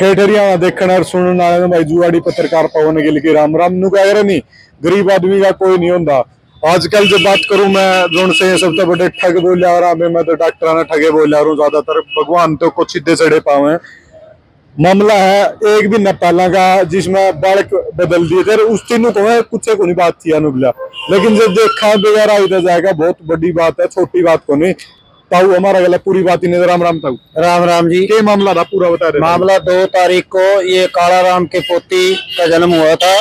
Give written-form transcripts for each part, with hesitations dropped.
ठेठरिया देखने और सुनने वाले भाई जुआड़ी पत्रकार पवन गिल की राम राम नु कह रहे नहीं। गरीब आदमी का कोई नहीं होता। आजकल जब बात करूं मैं जोन से सबसे बड़े ठग बोल रहा हूं, मैं तो डॉक्टर ने ठगे बोल रहा हूं ज्यादातर। भगवान तो कुछ सीधे सड़े पावे। मामला है एक भी न पहला का जिसमें बालक बदल दिए थे उस तीनों को कुछ को नहीं बात थी अनुबला। लेकिन जब देखा वगैरह इधर जाएगा बहुत बड़ी बात है, छोटी बात को नहीं। ताऊ हमारा गला पूरी बात ही नहीं। राम राम ताऊ। राम राम जी। के मामला था पूरा बता दे। मामला 2 तारीख को ये काला राम के पोती का जन्म हुआ था।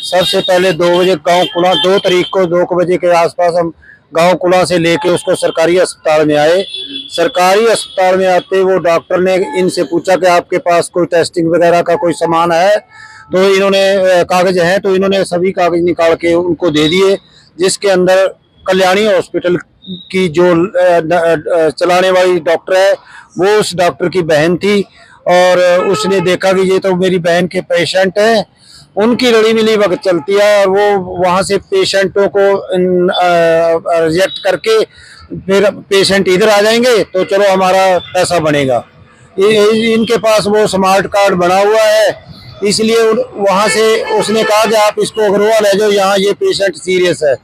सबसे पहले 2 बजे गांव कुला 2 तारीख को 2 बजे के आसपास हम गांव कुला से लेके उसको सरकारी अस्पताल में आए। सरकारी अस्पताल में आते वो डॉक्टर ने इनसे पूछा कि आपके पास कोई टेस्टिंग वगैरह का कोई सामान है, तो इन्होंने कागज हैं, तो इन्होंने सभी कागज निकाल के उनको दे दिए, जिसके अंदर कल्याणी हॉस्पिटल की जो चलाने वाली डॉक्टर है वो उस डॉक्टर की बहन थी और उसने देखा कि ये तो मेरी बहन के पेशेंट हैं, उनकी लड़ी मिली वक्त चलती है और वो वहाँ से पेशेंटों को रिजेक्ट करके फिर पेशेंट इधर आ जाएंगे तो चलो हमारा पैसा बनेगा। इनके पास वो स्मार्ट कार्ड बना हुआ है, इसलिए वहाँ से उसने कहा कि आप इसको अग्रवाल ले जाओ, यहाँ ये पेशेंट सीरियस है।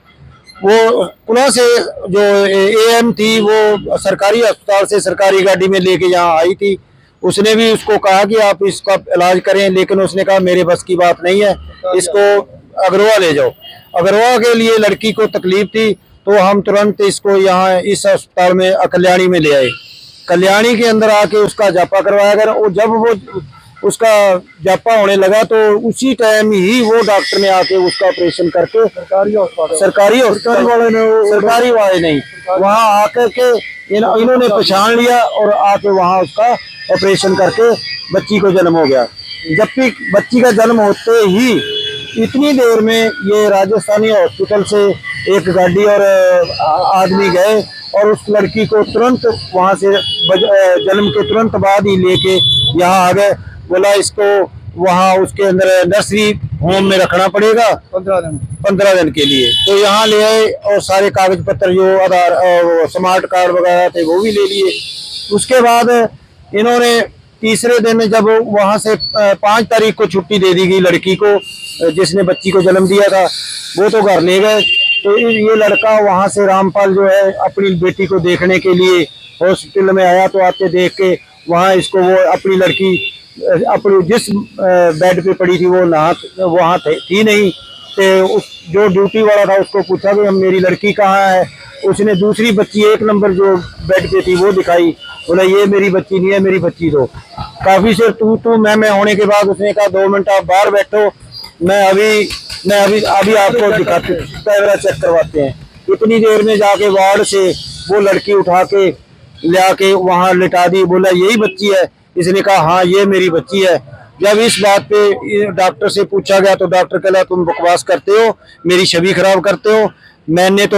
वो पुनः से जो एएम थी वो सरकारी अस्पताल से सरकारी गाड़ी में लेके यहाँ आई थी। उसने भी उसको कहा कि आप इसका इलाज करें, लेकिन उसने कहा मेरे बस की बात नहीं है, इसको अग्रवा ले जाओ। अग्रवा के लिए लड़की को तकलीफ थी तो हम तुरंत इसको यहाँ इस अस्पताल में कल्याणी में ले आए। कल्याणी के अंदर आके उसका जापा करवाया गया और जब वो उसका जापा होने लगा तो उसी टाइम ही वो डॉक्टर ने आके उसका ऑपरेशन करके सरकारी वाले नहीं वहाँ आकर के इन्होंने पहचान लिया और आके वहाँ उसका ऑपरेशन करके बच्ची को जन्म हो गया। जबकि बच्ची का जन्म होते ही इतनी देर में ये राजस्थानी हॉस्पिटल से एक गाड़ी और आदमी गए और उस लड़की को तुरंत वहाँ से जन्म के तुरंत बाद ही लेके यहाँ आ गए। बोला इसको वहाँ उसके अंदर नर्सरी होम में रखना पड़ेगा 15 दिन के लिए। तो यहाँ ले आए और सारे कागज पत्र जो आधार और स्मार्ट कार्ड वगैरह थे वो भी ले लिए। उसके बाद इन्होंने तीसरे दिन जब वहाँ से 5 तारीख को छुट्टी दे दी गई लड़की को जिसने बच्ची को जन्म दिया था, वो तो घर ले गए। तो ये लड़का वहाँ से रामपाल जो है अपनी बेटी को देखने के लिए हॉस्पिटल में आया, तो आते देख के वहाँ इसको वो अपनी लड़की अपनी जिस बेड पे पड़ी थी वो वहाँ थी नहीं। तो उस जो ड्यूटी वाला था उसको पूछा कि मेरी लड़की कहाँ है। उसने दूसरी बच्ची 1 नंबर जो बेड पे थी वो दिखाई। बोला ये मेरी बच्ची नहीं है, मेरी बच्ची दो। काफी से तू मैं होने के बाद उसने कहा 2 मिनट आप बाहर बैठो, मैं अभी आपको दिखाते कैमरा चेक करवाते हैं। इतनी देर में जाके वार्ड से वो लड़की उठा के ले आके वहाँ लिटा दी। बोला यही बच्ची है। इसने कहा हाँ ये मेरी बच्ची है। जब इस बात पे डॉक्टर से पूछा गया तो डॉक्टर कहला तुम बकवास करते हो, मेरी छवि खराब करते हो, मैंने तो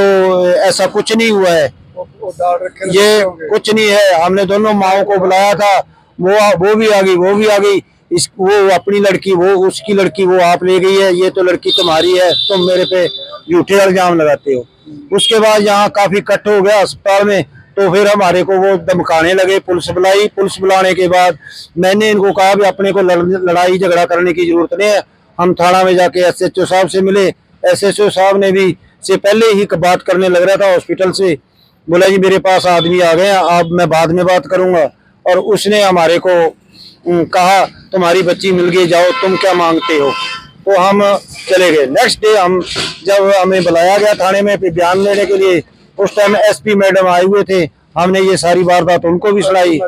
ऐसा कुछ नहीं हुआ है, ये कुछ नहीं है। हमने दोनों माओं को बुलाया था, वो भी आ गई, वो भी आ गई। वो अपनी लड़की वो उसकी लड़की वो आप ले गई है, ये तो लड़की तुम्हारी है, तुम मेरे पे झूठे इल्जाम लगाते हो। उसके बाद यहाँ काफी इकट्ठ हो गया अस्पताल में, तो फिर हमारे को वो धमकाने लगे। पुलिस बुलाई। पुलिस बुलाने के बाद मैंने इनको कहा भी अपने को लड़ाई झगड़ा करने की जरूरत नहीं है। हम थाना में जाके एसएचओ साहब से मिले। एसएचओ साहब ने भी से पहले ही बात करने लग रहा था हॉस्पिटल से। बोला जी मेरे पास आदमी आ गए हैं, अब मैं बाद में बात करूंगा। और उसने हमारे को कहा तुम्हारी बच्ची मिल गई, जाओ तुम क्या मांगते हो। तो हम चले गए। नेक्स्ट डे जब हमें बुलाया गया थाने में बयान लेने के लिए, उस टाइम एसपी मैडम आए हुए थे। हमने ये सारी वारदात उनको भी सुनाई।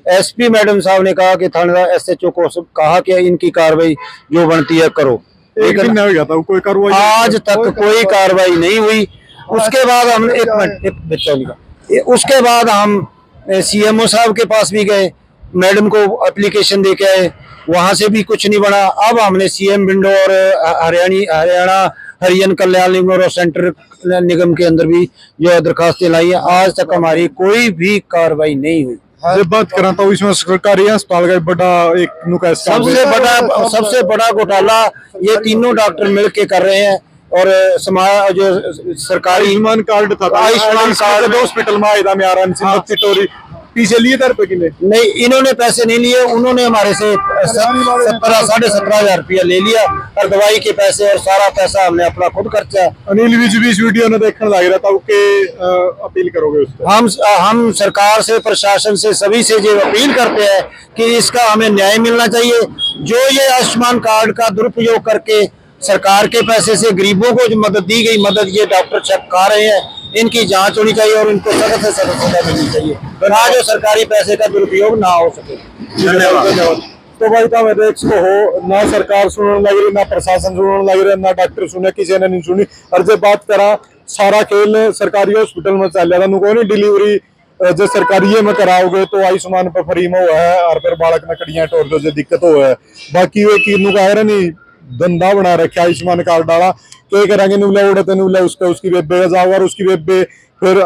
एसपी मैडम साहब ने कहा कि थानेदार एसएचओ को कहा कि इनकी कार्रवाई जो बनती है करो, लेकिन कोई कार्रवाई आज तक कोई कार्रवाई नहीं हुई। उसके बाद हम उसके बाद हम सीएमओ साहब के पास भी गए, मैडम को एप्लीकेशन दे के आए, वहां से भी कुछ नहीं बना। अब हमने सीएम विंडो और हरियाणा हरिजन कल्याण निगम और सेंटर निगम के अंदर भी जो दरखास्तें लाई है, आज तक हमारी कोई भी कार्रवाई नहीं हुई। जब बात करा तो इसमें सरकारी अस्पताल का बड़ा एक सबसे बड़ा घोटाला ये तीनों डॉक्टर मिलके कर रहे हैं। और समाज जो सरकारी आयुष्मान कार्ड था, आयुष्मान कार्ड हॉस्पिटल में आया था पीछे लिए था रुपए किले? नहीं, इन्होंने पैसे नहीं लिए, उन्होंने हमारे से 17,500 रुपया ले लिया और दवाई के पैसे और सारा पैसा हमने अपना खुद खर्चा। अनिल विज भी इस वीडियो ने देखने लग रहा था कि अपील करोगे उस पर? हम सरकार से, प्रशासन से, सभी से ये अपील करते हैं कि इसका हमें न्याय मिलना चाहिए। जो ये आयुष्मान कार्ड का दुरुपयोग करके सरकार के पैसे से गरीबों को जो मदद दी गई, मदद ये डॉक्टर सब खा रहे हैं, इनकी जांच होनी चाहिए और इनको सख्त से सख्त सजा मिलनी चाहिए, ना जो सरकारी पैसे का दुरुपयोग ना हो सके। धन्यवाद। तो भाई था मैं देख सको हो, ना सरकार सुनने लग रही, ना प्रशासन सुनने लग रहा, ना डॉक्टर सुने, किसी ने नहीं सुनी। और जब बात करा सारा खेल सरकारी हॉस्पिटल में चल रहा था, नुको नहीं डिलीवरी जो सरकारी में कराओगे तो आयुष्मान पे फ्री में हुआ है और फिर बालक में कड़ियां टोर दो जो दिक्कत हो है। बाकी वे की का है नहीं धंधा बना रखा आयुष्मान कार्ड डाला, क्या करेंगे नुले उड़ते नुले उसका उसकी बेबे का जाओ और उसकी बेबे फिर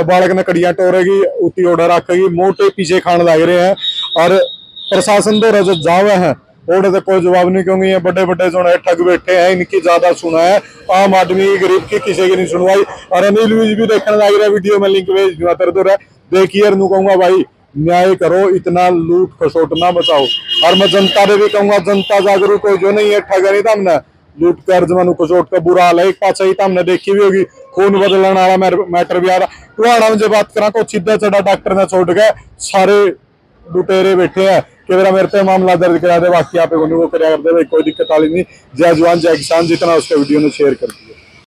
बालक ने कड़ियां टोरेगी, उती ऑर्डर रखेगी, मोटे पीछे खाने लग रहे हैं। और प्रशासन तो जो जावे हैं ओडे तो कोई जवाब नहीं, क्योंकि ये बड़े बड़े जो है ठग बैठे हैं, इनकी ज्यादा सुना है, आम आदमी की गरीब की किसी की नहीं सुनवाई। और अनिल विज भी देखने लग रहा है, वीडियो में लिंक भेज दूंगा तेरे तो देखिए, नू कहूंगा भाई न्याय करो, इतना लूट खसोट ना बचाओ। और मैं जनता ने भी कहूंगा, जनता जागरूक हो, जो नहीं है ठग नहीं था हमने लूट कर जमानू खसोट का बुरा हाल है। एक पाचा ही हमने देखी भी होगी, खून बदलने वाला मैटर भी आ रहा। टुहाड़ा में जब बात करा तो सीधा चढ़ा डॉक्टर ने छोड़ के सारे लुटेरे बैठे हैं कि मेरे पे मामला दर्ज करा दे, बाकी आप वो करा कर दे भाई, कोई दिक्कत वाली नहीं। जय जवान जय किसान, जितना उसका वीडियो ने शेयर कर दिया।